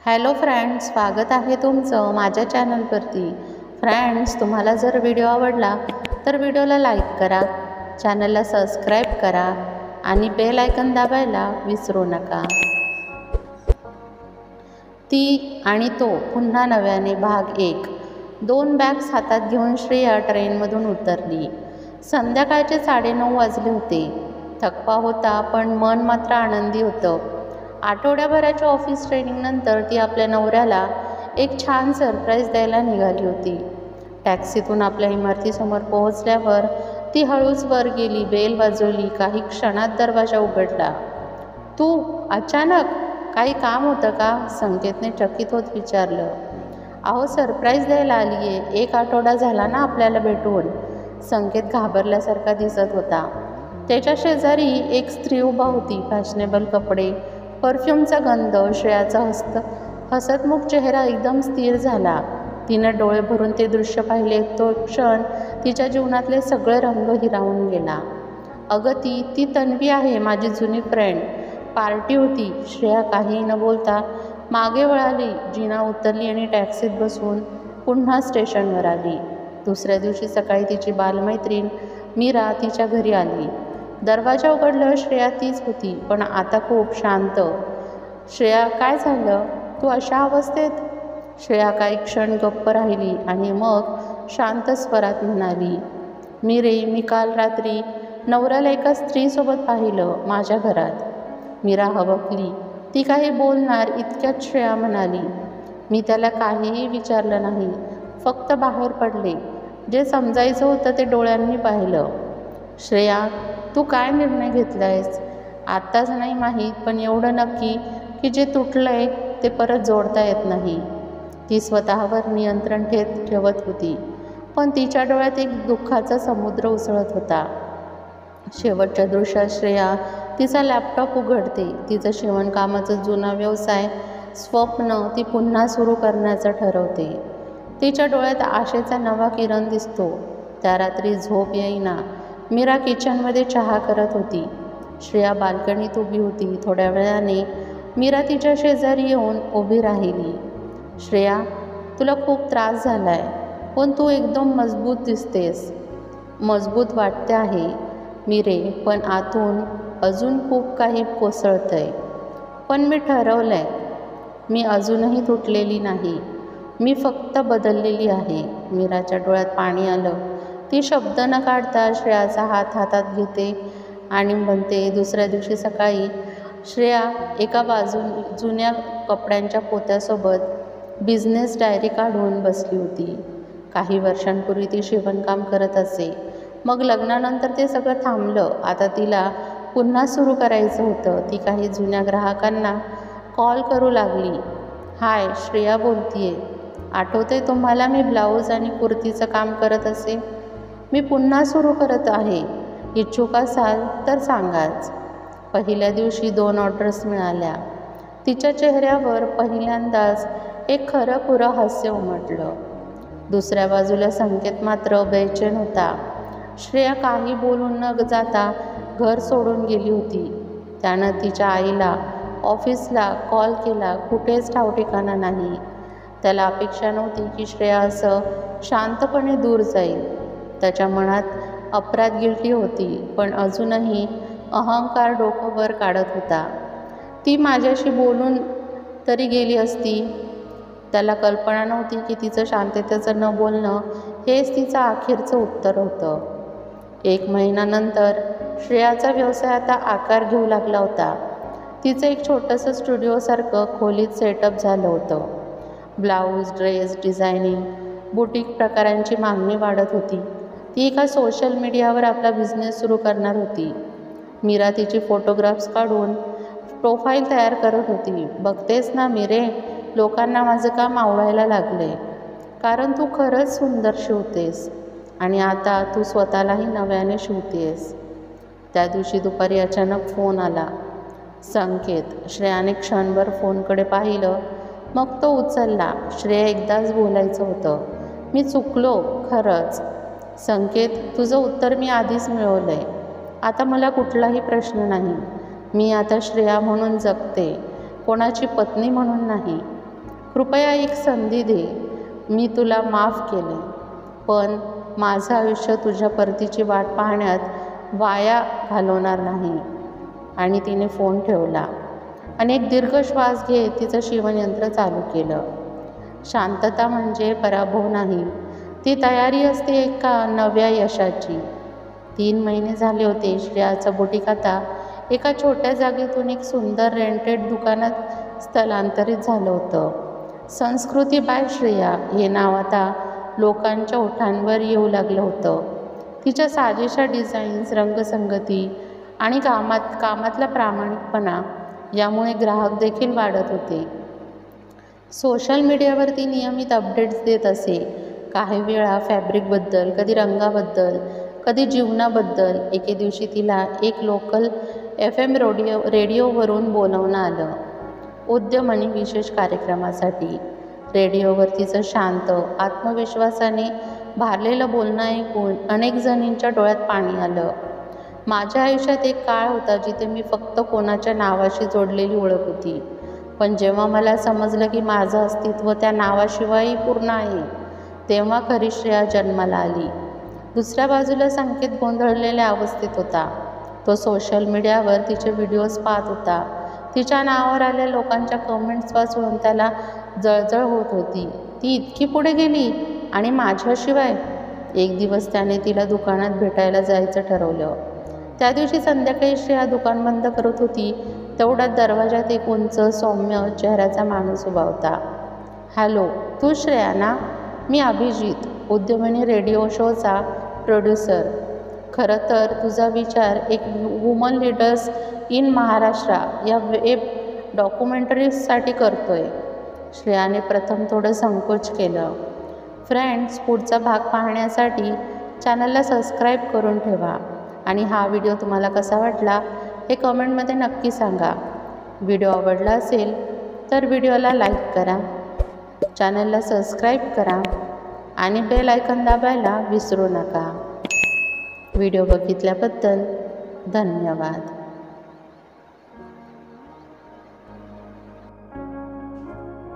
Hello friends, स्वागत आहे तुमचं माझ्या चॅनलवरती. फ्रेंड्स, तुम्हाला जर व्हिडिओ आवडला तर व्हिडिओला लाईक करा, चॅनलला सबस्क्राईब करा आणि बेल आयकॉन दाबायला विसरू नका. ती आणि तो पुन्हा नव्याने भाग 1. 2 बॅग्स हातात घेऊन श्रेया ट्रेनमधून उतरली. संध्याकाळचे 9:30 वाजले होते. थकवा होता पण मन मात्र आनंदी होतं. आठवड्याभराच्या ऑफिस ट्रेनिंगनंतर ती आपल्या नवऱ्याला एक छान सरप्राईज द्यायला निघाली होती. टॅक्सीतून आपल्या इमारतीसमोर पोहोचल्यावर ती हळूच वर गेली, बेल वाजवली. काही क्षणात दरवाजा उघडला. तू अचानक? काही काम होतं का? संकेतने चकित होत विचारलं. अहो, सरप्राईज द्यायला आलीये. 1 आठवडा झाला ना आपल्याला भेटून. संकेत घाबरल्यासारखा दिसत होता. त्याच्या शेजारी एक स्त्री उभा होती. फॅशनेबल कपडे, परफ्यूमचा गंध. श्रेयाचा हसतमुख चेहरा एकदम स्थिर झाला. तिने डोळे भरून ते दृश्य पाहिले. तो क्षण तिच्या जीवनातले सगळे रंग हिरावून गेला. अगं, ती तन्वी आहे, माझी जुनी फ्रेंड. पार्टी होती. श्रेया काही न बोलता मागे वळाली, जिना उतरली आणि टॅक्सीत बसून पुन्हा स्टेशनवर आली. दुसऱ्या दिवशी सकाळी तिची बालमैत्रीण मीरा तिच्या घरी आली. दरवाजा उघडलं. श्रेया तीच होती, पण आता खूप शांत. श्रेया, काय झालं? तू अशा अवस्थेत? श्रेया काही क्षण गप्प राहिली आणि मग शांत स्वरात म्हणाली, मी काल रात्री नवऱ्याला एका स्त्रीसोबत पाहिलं माझ्या घरात. मीरा हबकली. ती काही बोलणार इतक्यात श्रेया म्हणाली, मी त्याला काहीही विचारलं नाही, फक्त बाहेर पडले. जे समजायचं होतं ते डोळ्यांनी पाहिलं. श्रेया, तू काय निर्णय घेतलायस? आत्ताच नाही माहीत, पण एवढं नक्की की जे तुटलंय ते परत जोडता येत नाही. ती स्वतःवर नियंत्रण ठेवत होती, पण तिच्या डोळ्यात एक दुःखाचा समुद्र उसळत होता. शेवटच्या दृश्यात श्रेया तिचा लॅपटॉप उघडते. तिचं शिवणकामाचं जुना व्यवसाय स्वप्न ती पुन्हा सुरू करण्याचं ठरवते. तिच्या डोळ्यात आशेचा नवा किरण दिसतो. त्या रात्री झोप येईना. मीरा किचनमध्ये चहा करत होती. श्रेया बाल्कनीत उभी होती. थोड्या वेळाने मीरा तिच्या शेजारी येऊन उभी राहिली. श्रेया, तुला खूप त्रास झालाय, पण तू एकदम मजबूत दिसतेस. मजबूत वाटते आहे मीरे, पण आतून अजून खूप काही कोसळतंय. पण मी ठरवलंय, मी अजूनही तुटलेली नाही. मी फक्त बदललेली आहे. मीराच्या डोळ्यात पाणी आलं. ती शब्द न काढता श्रेयाचा हात हातात घेते आणि म्हणते. दुसऱ्या दिवशी सकाळी श्रेया एका जुन्या कपड्यांच्या पोत्यासोबत बिझनेस डायरी काढून बसली होती. काही वर्षांपूर्वी ती शिवणकाम करत असे. मग लग्नानंतर ते सगळं थांबलं. आता तिला पुन्हा सुरू करायचं होतं. ती काही जुन्या ग्राहकांना कॉल करू लागली. हाय, श्रेया बोलतीये. आठवतंय तुम्हाला मी ब्लाऊज आणि कुर्तीचं काम करत असे? मी पुन्हा सुरू करत आहे. इच्छुक असाल तर सांगाच. पहिल्या दिवशी 2 ऑर्डर्स मिळाल्या. तिच्या चेहऱ्यावर पहिल्यांदाच एक खरंखुरं हास्य उमटलं. दुसऱ्या बाजूला संकेत मात्र बेचैन होता. श्रेया काही बोलून न जाता घर सोडून गेली होती. त्यानं तिच्या आईला, ऑफिसला कॉल केला. कुठेच ठावठिकाणा नाही. त्याला अपेक्षा नव्हती की श्रेया असं शांतपणे दूर जाईल. त्याच्या मनात अपराध गिल्टी होती, पण अजूनही अहंकार डोकं वर काढत होता. ती माझ्याशी बोलून तरी गेली असती. त्याला कल्पना नव्हती की तिचं शांततेचं न बोलणं हेच तिचं अखेरचं उत्तर होतं. 1 महिन्यानंतर श्रेयाचा व्यवसाय आता आकार घेऊ लागला होता. तिचं एक छोटंसं स्टुडिओसारखं खोलीत सेटअप झालं होतं. ब्लाऊज, ड्रेस, डिझायनिंग, बुटीक प्रकारांची मागणी वाढत होती. ती एका सोशल मीडियावर आपला बिझनेस सुरू करणार होती. मीरा तिची फोटोग्राफ्स काढून प्रोफाईल तयार करत होती. बघतेस ना मीरे, लोकांना माझं काम आवडायला लागलंय, कारण तू खरंच सुंदर शिवतेस आणि आता तू स्वतःलाही नव्याने शिवतेस. त्या दिवशी दुपारी अचानक फोन आला. संकेत. श्रेयाने क्षणभर फोनकडे पाहिलं, मग तो उचलला. श्रेया, एकदाच बोलायचं होतं. मी चुकलो खरंच. संकेत, तुझं उत्तर मी आधीच मिळवलंय. आता मला कुठलाही प्रश्न नाही. मी आता श्रेया म्हणून जगते, कोणाची पत्नी म्हणून नाही. कृपया एक संधी दे. मी तुला माफ केले, पण माझं आयुष्य तुझ्या परतीची वाट पाहण्यात वाया घालवणार नाही. आणि तिने फोन ठेवला आणि एक दीर्घ श्वास घेत तिचं शिवणयंत्र चालू केलं. शांतता म्हणजे पराभव नाही, ती तयारी असते एका नव्या यशाची. 3 महिने झाले होते श्रेयाचं बुटीक आता एका छोट्या जागेतून एक सुंदर रेंटेड दुकानात स्थलांतरित झालं होतं. संस्कृती बाय श्रेया हे नाव आता लोकांच्या ओठांवर येऊ लागलं होतं. तिच्या साजेशा डिझाईन्स, रंगसंगती आणि कामातला प्रामाणिकपणा यामुळे ग्राहक देखील वाढत होते. सोशल मीडियावरती नियमित अपडेट्स देत असे. काही वेळा फॅब्रिकबद्दल, कधी रंगाबद्दल, कधी जीवनाबद्दल. एके दिवशी तिला एक लोकल FM रेडिओवरून बोलावणं आलं उद्यमनी विशेष कार्यक्रमासाठी. रेडिओवर तिचं शांत, आत्मविश्वासाने भारलेलं बोलणं ऐकून अनेक जणींच्या डोळ्यात पाणी आलं. माझ्या आयुष्यात एक काळ होता जिथे मी फक्त कोणाच्या नावाशी जोडलेली ओळख होती, पण जेव्हा मला समजलं की माझं अस्तित्व त्या नावाशिवायही पूर्ण आहे, तेव्हा खरी श्रेया जन्माला आली. दुसऱ्या बाजूला संकेत गोंधळलेल्या अवस्थेत होता. तो सोशल मीडियावर तिचे व्हिडिओज पाहत होता. तिच्या नावावर आलेल्या लोकांच्या कमेंट्स वाचून त्याला जळजळ होत होती. ती इतकी पुढे गेली आणि माझ्याशिवाय. एक दिवस त्याने तिला दुकानात भेटायला जायचं ठरवलं. त्या दिवशी संध्याकाळी श्रेया दुकान बंद करत होती. तेवढ्यात दरवाजात एक उंच, सौम्य चेहऱ्याचा माणूस उभा होता. हॅलो, तू श्रेया ना? मी अभिजित, उद्यमिनी रेडिओ शोचा प्रोड्युसर. खरं तर तुझा विचार एक वुमन लीडर्स इन महाराष्ट्र या वेब डॉक्युमेंटरीसाठी करतोय. श्रेयाने प्रथम थोडं संकोच केलं. फ्रेंड्स, पुढचा भाग पाहण्यासाठी चॅनलला सबस्क्राईब करून ठेवा आणि हा व्हिडिओ तुम्हाला कसा वाटला हे कमेंटमध्ये नक्की सांगा. व्हिडिओ आवडला असेल तर व्हिडिओला लाईक करा, चॅनलला सबस्क्राईब करा आणि बेल आयकॉन दाबायला विसरू नका. व्हिडिओ बघितल्याबद्दल धन्यवाद.